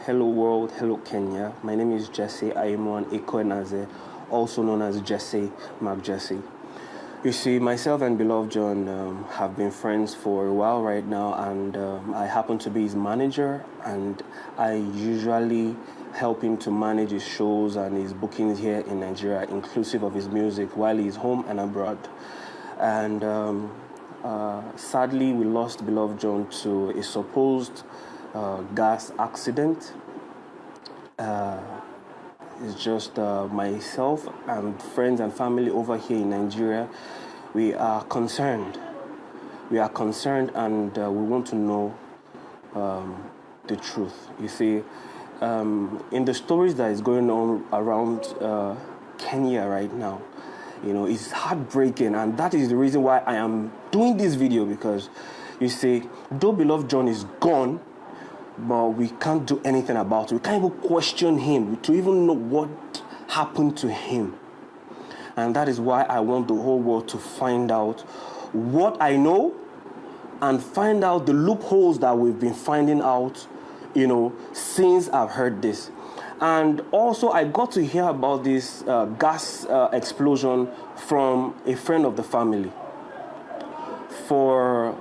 Hello world, hello Kenya. My name is Jesse Aimon Ekoenaze, also known as Jesse McJessy. You see, myself and beloved John have been friends for a while right now, and I happen to be his manager, and I usually help him to manage his shows and his bookings here in Nigeria, inclusive of his music, while he's home and abroad. And sadly, we lost beloved John to a supposed gas accident. It's just myself and friends and family over here in Nigeria. We are concerned. We are concerned, and we want to know the truth. You see, in the stories that is going on around Kenya right now, you know, it's heartbreaking, and that is the reason why I am doing this video, because you see, though beloved John is gone, but we can't do anything about it. We can't even question him to even know what happened to him. And that is why I want the whole world to find out what I know and find out the loopholes that we've been finding out, you know, since I've heard this. And also, I got to hear about this gas explosion from a friend of the family. For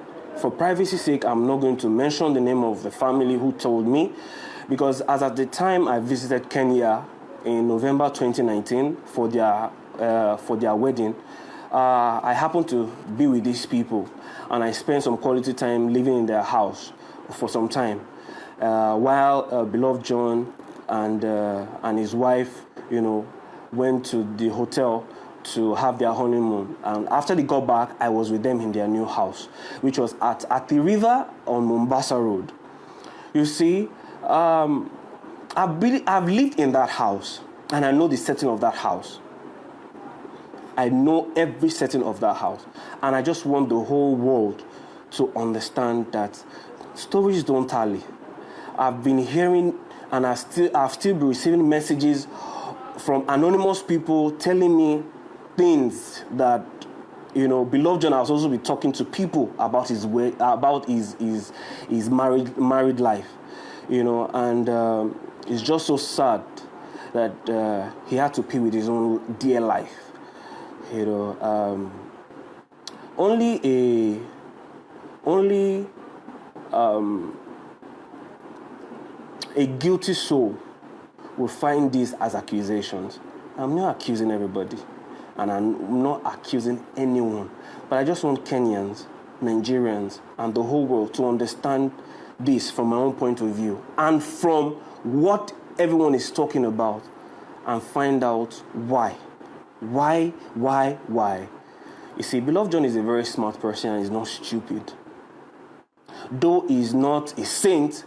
privacy's sake, I'm not going to mention the name of the family who told me, because as at the time I visited Kenya in November 2019 for their wedding, I happened to be with these people, and I spent some quality time living in their house for some time, while beloved John and his wife, you know, went to the hotel to have their honeymoon. And after they got back, I was with them in their new house, which was at the river on Mombasa Road. You see, I've lived in that house, and I know the setting of that house. I know every setting of that house. And I just want the whole world to understand that stories don't tally. I've been hearing, and I've still been receiving messages from anonymous people telling me things that, you know, beloved John has also been talking to people about his married life, you know, and it's just so sad that he had to pay with his own dear life, you know. Only a guilty soul will find these as accusations. I'm not accusing everybody, and I'm not accusing anyone, but I just want Kenyans, Nigerians, and the whole world to understand this from my own point of view and from what everyone is talking about, and find out why. You see, beloved John is a very smart person and he's not stupid. Though he's not a saint,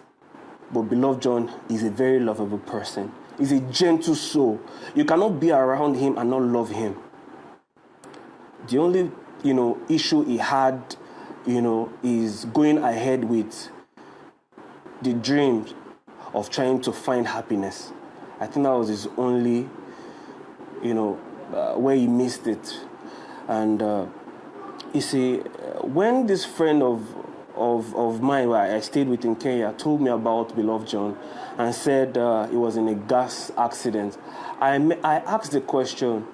but beloved John is a very lovable person. He's a gentle soul. You cannot be around him and not love him. The only, you know, issue he had, you know, is going ahead with the dream of trying to find happiness. I think that was his only, you know, where he missed it. And you see, when this friend of mine, where I stayed with in Kenya, told me about beloved John and said he was in a gas accident, I asked the question,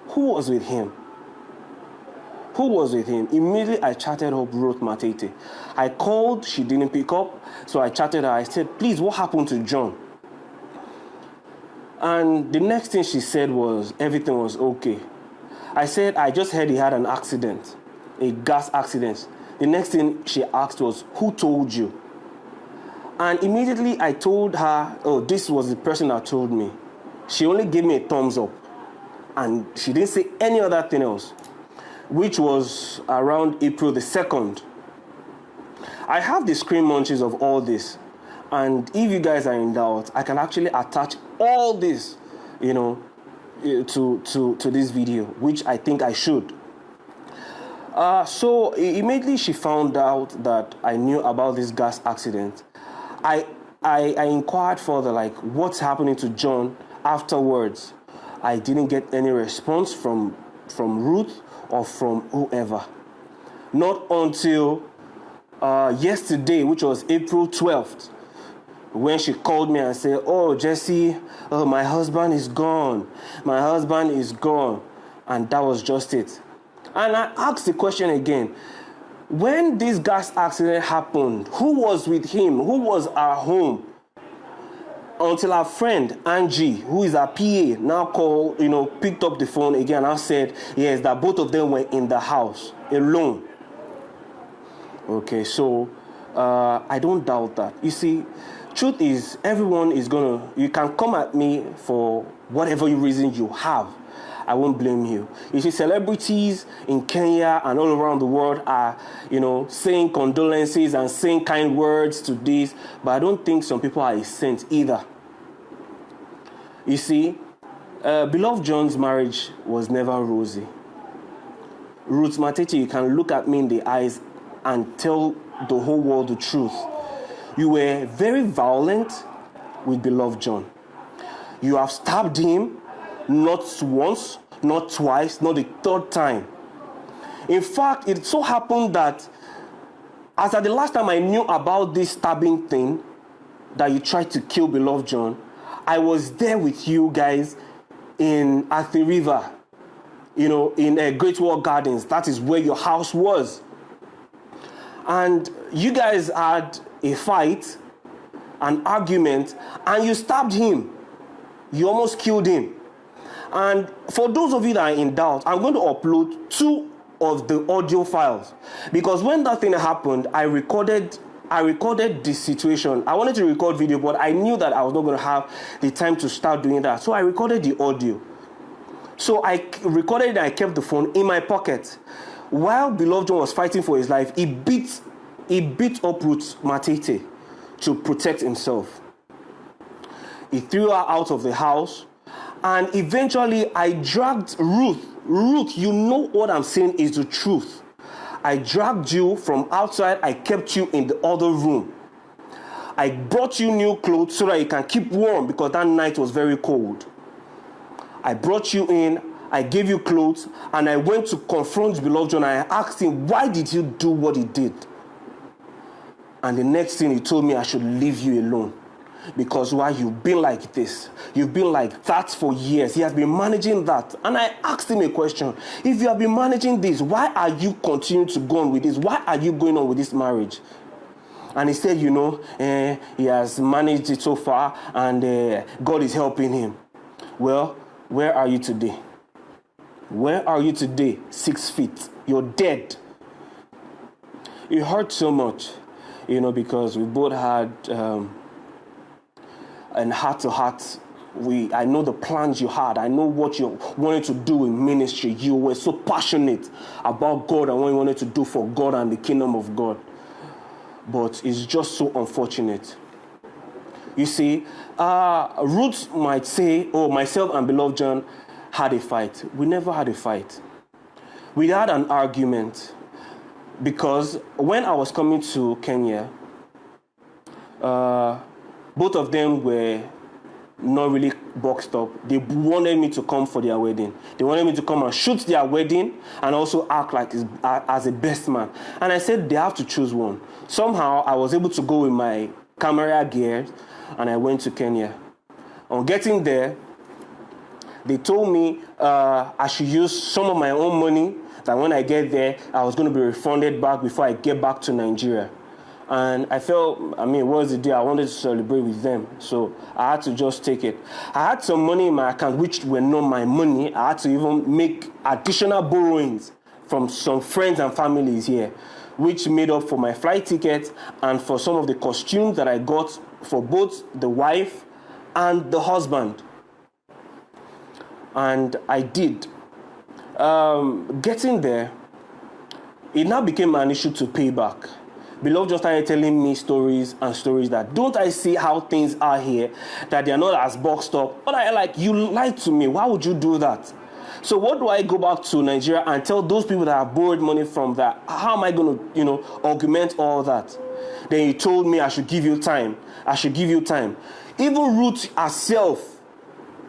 who was with him? Who was with him? Immediately, I chatted up Ruth Matete. I called, she didn't pick up, so I chatted her. I said, please, what happened to John? And the next thing she said was, everything was okay. I said, I just heard he had an accident, a gas accident. The next thing she asked was, who told you? And immediately I told her, oh, this was the person that told me. She only gave me a thumbs up, and she didn't say any other thing else, which was around April the 2nd. I have the screen munchies of all this, and if you guys are in doubt, I can actually attach all this, you know, to this video, which I think I should. So immediately she found out that I knew about this gas accident. I inquired further, like, what's happening to John afterwards. I didn't get any response from Ruth or from whoever. Not until yesterday, which was April 12th, when she called me and said, "Oh, Jesse, oh, my husband is gone. My husband is gone." And that was just it. And I asked the question again. When this gas accident happened, who was with him? Who was at home? Until our friend, Angie, who is our PA, now picked up the phone again and said, yes, that both of them were in the house, alone. Okay, so I don't doubt that. You see, truth is, everyone is you can come at me for whatever reason you have. I won't blame you. You see, celebrities in Kenya and all around the world are, saying condolences and saying kind words to this, but I don't think some people are a saint either. You see, Beloved John's marriage was never rosy. Ruth Matete, you can look at me in the eyes and tell the whole world the truth. You were very violent with Beloved John. You have stabbed him not once, not twice, not the third time. In fact, it so happened that as at the last time I knew about this stabbing thing, that you tried to kill Beloved John, I was there with you guys at the river, in Great Wall Gardens. That is where your house was. And you guys had a fight, an argument, and you stabbed him. You almost killed him. And for those of you that are in doubt, I'm going to upload 2 of the audio files. Because when that thing happened, I recorded the situation. I wanted to record video, but I knew that I was not going to have the time to start doing that. So I recorded the audio. So I recorded it and I kept the phone in my pocket. While Beloved John was fighting for his life, he beat up Ruth Matete to protect himself. He threw her out of the house. And eventually, I dragged Ruth. Ruth, you know what I'm saying is the truth. I dragged you from outside. I kept you in the other room. I brought you new clothes so that you can keep warm because that night was very cold. I brought you in. I gave you clothes. And I went to confront Beloved John. And I asked him, why did he do what he did? And the next thing he told me, I should leave you alone. Because why? You've been like this. You've been like that for years. He has been managing that. And I asked him a question. If you have been managing this, why are you continuing to go on with this? Why are you going on with this marriage? And he said, he has managed it so far and God is helping him. Well, where are you today? Where are you today? 6 feet. You're dead. It hurt so much, because we both had... and heart-to-heart, I know the plans you had. I know what you wanted to do in ministry. You were so passionate about God and what you wanted to do for God and the kingdom of God. But it's just so unfortunate. You see, Ruth might say, oh, myself and Beloved John had a fight. We never had a fight. We had an argument because when I was coming to Kenya, both of them were not really boxed up. They wanted me to come for their wedding. They wanted me to come and shoot their wedding and also act like as a best man. And I said they have to choose one. Somehow I was able to go with my camera gear and I went to Kenya. On getting there, they told me I should use some of my own money, that when I get there, I was going to be refunded back before I get back to Nigeria. And I felt, it was the day I wanted to celebrate with them. So I had to just take it. I had some money in my account, which were not my money. I had to even make additional borrowings from some friends and families here, which made up for my flight ticket and for some of the costumes that I got for both the wife and the husband. And I did. Getting there, it now became an issue to pay back. Beloved just started telling me stories that, don't I see how things are here, that they are not as boxed up? But I you lied to me. Why would you do that? So what do I go back to Nigeria and tell those people that have borrowed money from that? How am I going to, augment all that? Then he told me I should give you time. I should give you time. Even Ruth herself,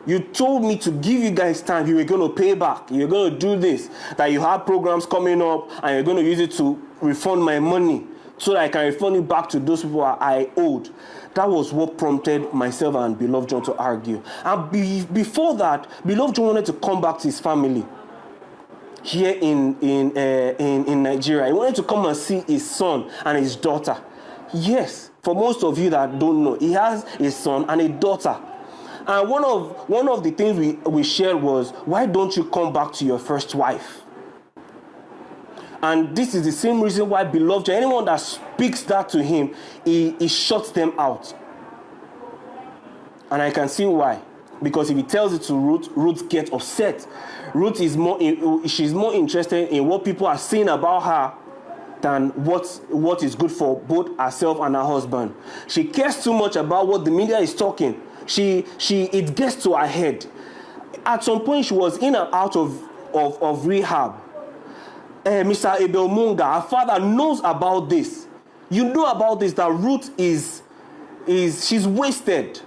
you told me to give you guys time. You were going to pay back. You're going to do this. That you have programs coming up and you're going to use it to refund my money, so that I can refund it back to those people I owed. That was what prompted myself and Beloved John to argue. And before that, Beloved John wanted to come back to his family here in Nigeria. He wanted to come and see his son and his daughter. Yes, for most of you that don't know, he has a son and a daughter. And one of the things we shared was, why don't you come back to your first wife? And this is the same reason why Beloved John, anyone that speaks that to him, he shuts them out. And I can see why. Because if he tells it to Ruth, Ruth gets upset. Ruth is she's more interested in what people are saying about her than what is good for both herself and her husband. She cares too much about what the media is talking. It gets to her head. At some point, she was in and out of rehab. Mr. Abel Munga, her father, knows about this. You know about this, that Ruth she's wasted.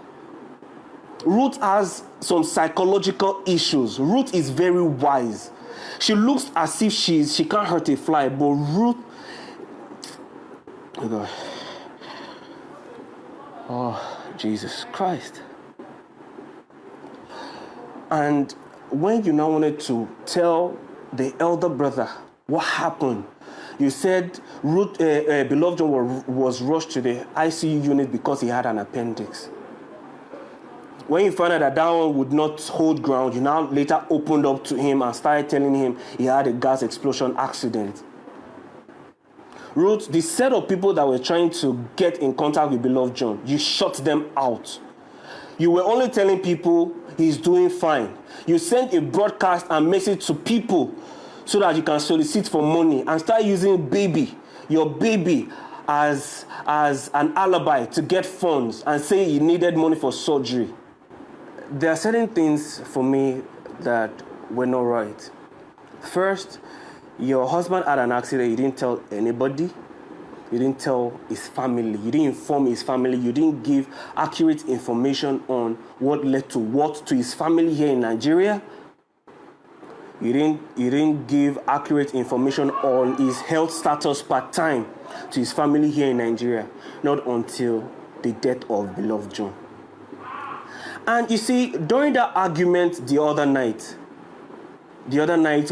Ruth has some psychological issues. Ruth is very wise. She looks as if she can't hurt a fly, but Ruth, oh God, oh Jesus Christ. And when you now wanted to tell the elder brother what happened, you said Beloved John was rushed to the ICU unit because he had an appendix. When you found out that one would not hold ground, you now later opened up to him and started telling him he had a gas explosion accident. Ruth, the set of people that were trying to get in contact with Beloved John, you shut them out. You were only telling people he's doing fine. You sent a broadcast and message to people so that you can solicit for money and start using your baby, as an alibi to get funds and say you needed money for surgery. There are certain things for me that were not right. First, your husband had an accident. You didn't tell anybody. You didn't tell his family. You didn't inform his family. You didn't give accurate information on what led to what to his family here in Nigeria. You didn't give accurate information on his health status part-time to his family here in Nigeria. Not until the death of Beloved John. And you see, during that argument the other night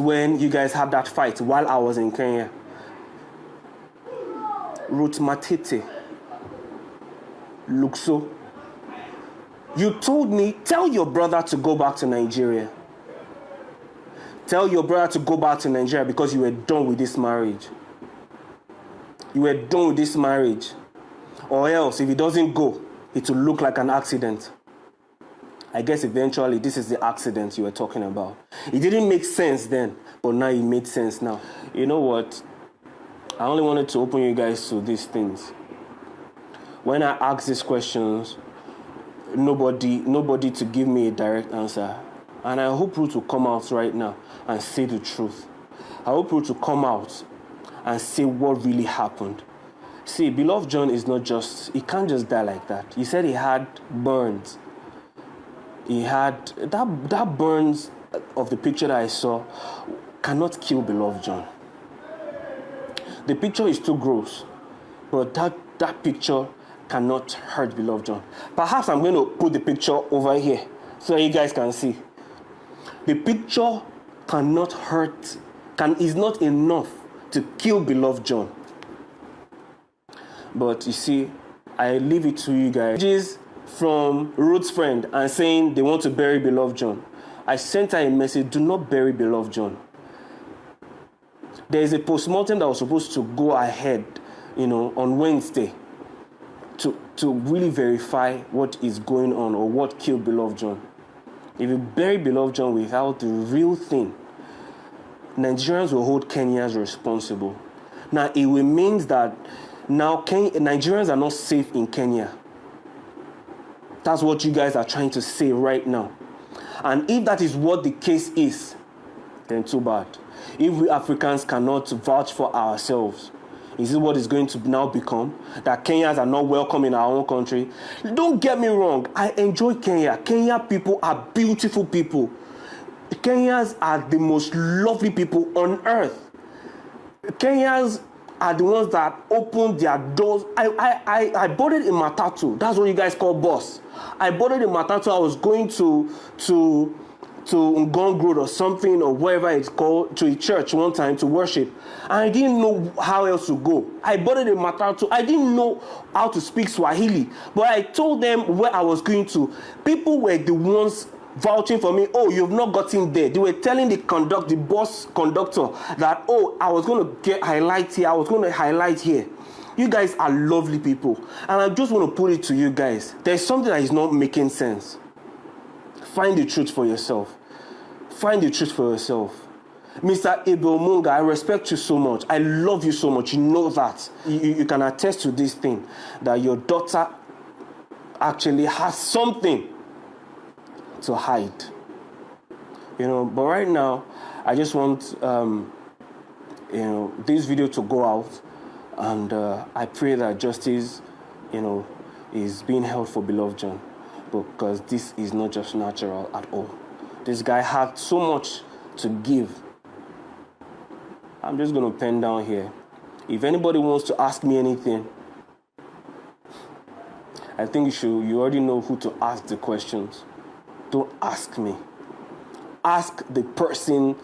when you guys had that fight while I was in Kenya, Ruth Matete, Luxo, you told me, tell your brother to go back to Nigeria. Tell your brother to go back to Nigeria because you were done with this marriage. You were done with this marriage. Or else, if he doesn't go, it will look like an accident. I guess eventually this is the accident you were talking about. It didn't make sense then, but now it made sense now. You know what? I only wanted to open you guys to these things. When I ask these questions, nobody to give me a direct answer. And I hope Ruth will come out right now and say the truth. I hope Ruth will come out and say what really happened. See, Beloved John is not just, he can't just die like that. He said he had burns. He had, that burns of the picture that I saw cannot kill Beloved John. The picture is too gross, but that picture cannot hurt Beloved John. Perhaps I'm going to put the picture over here so you guys can see. The picture cannot hurt, is not enough to kill Beloved John. But you see, I leave it to you guys. From Ruth's friend and saying they want to bury Beloved John. I sent her a message, do not bury Beloved John. There is a postmortem that was supposed to go ahead, on Wednesday to really verify what is going on or what killed Beloved John. If you bury Beloved John without the real thing, Nigerians will hold Kenyans responsible. Now, it remains that now Nigerians are not safe in Kenya. That's what you guys are trying to say right now. And if that is what the case is, then too bad. If we Africans cannot vouch for ourselves, is this what it's going to now become? That Kenyans are not welcome in our own country? Don't get me wrong. I enjoy Kenya. Kenya people are beautiful people. Kenyans are the most lovely people on earth. Kenyans are the ones that open their doors. I boarded a matatu. That's what you guys call bus. I boarded a matatu. I was going to Ngong Road or something, or wherever it's called, to a church one time to worship. And I didn't know how else to go. I boarded a matatu. I didn't know how to speak Swahili. But I told them where I was going to. People were the ones vouching for me. Oh, you've not gotten there. They were telling the bus conductor that, oh, I was going to get highlight here. I was going to highlight here. You guys are lovely people. And I just want to put it to you guys. There's something that is not making sense. Find the truth for yourself. Find the truth for yourself. Mr. Abel Munga, I respect you so much. I love you so much. You know that. You can attest to this thing, that your daughter actually has something to hide. But right now, I just want, this video to go out. And I pray that justice, is being held for beloved John. Because this is not just natural at all. This guy had so much to give. I'm just going to pen down here. If anybody wants to ask me anything, I think you already know who to ask the questions. Don't ask me. Ask the person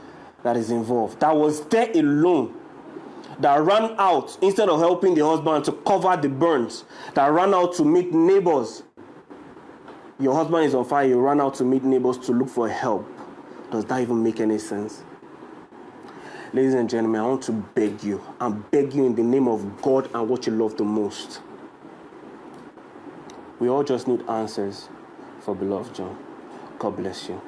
that is involved, that was there alone, that ran out instead of helping the husband to cover the burns, that ran out to meet neighbors. Your husband is on fire, you run out to meet neighbors to look for help. Does that even make any sense? Ladies and gentlemen, I want to beg you. I'm begging you in the name of God and what you love the most. We all just need answers for beloved John. God bless you.